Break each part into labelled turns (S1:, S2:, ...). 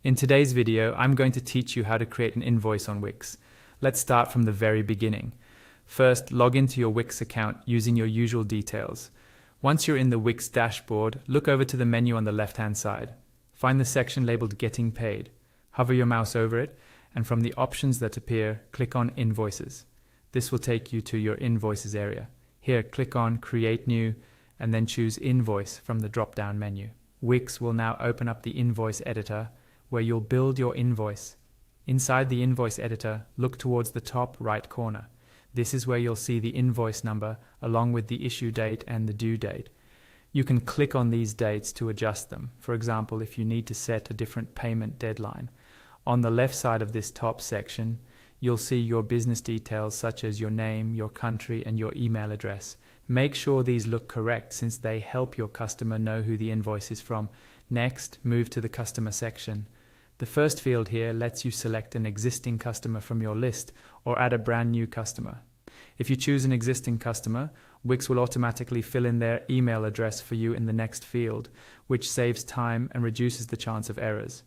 S1: In today's video, I'm going to teach you how to create an invoice on Wix. Let's start from the very beginning. First, log into your Wix account using your usual details. Once you're in the Wix dashboard, look over to the menu on the left-hand side. Find the section labeled Getting Paid. Hover your mouse over it, and from the options that appear, click on Invoices. This will take you to your Invoices area. Here, click on Create New, and then choose Invoice from the drop-down menu. Wix will now open up the Invoice editor, where you'll build your invoice. Inside the Invoice editor, look towards the top right corner. This is where you'll see the invoice number along with the issue date and the due date. You can click on these dates to adjust them. For example, if you need to set a different payment deadline. On the left side of this top section, you'll see your business details such as your name, your country, and your email address. Make sure these look correct since they help your customer know who the invoice is from. Next, move to the customer section. The first field here lets you select an existing customer from your list or add a brand new customer. If you choose an existing customer, Wix will automatically fill in their email address for you in the next field, which saves time and reduces the chance of errors.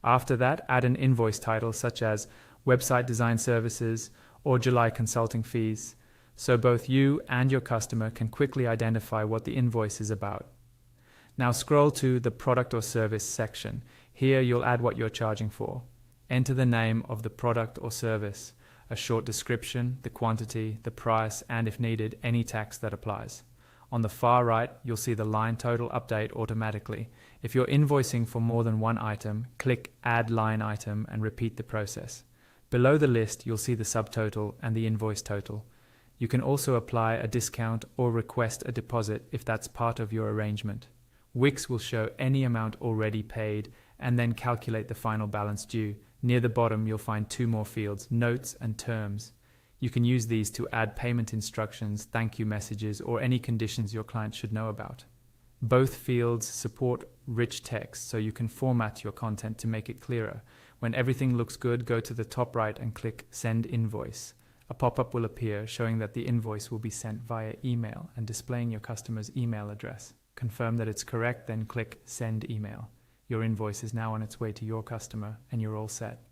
S1: After that, add an invoice title such as Website Design Services or July Consulting Fees, so both you and your customer can quickly identify what the invoice is about. Now scroll to the Product or Service section. Here you'll add what you're charging for. Enter the name of the product or service, a short description, the quantity, the price, and if needed, any tax that applies. On the far right, you'll see the line total update automatically. If you're invoicing for more than one item, click Add Line Item and repeat the process. Below the list, you'll see the subtotal and the invoice total. You can also apply a discount or request a deposit if that's part of your arrangement. Wix will show any amount already paid and then calculate the final balance due. Near the bottom, you'll find two more fields, Notes and Terms. You can use these to add payment instructions, thank you messages, or any conditions your client should know about. Both fields support rich text, so you can format your content to make it clearer. When everything looks good, go to the top right and click Send Invoice. A pop-up will appear showing that the invoice will be sent via email and displaying your customer's email address. Confirm that it's correct, then click Send Email. Your invoice is now on its way to your customer and you're all set.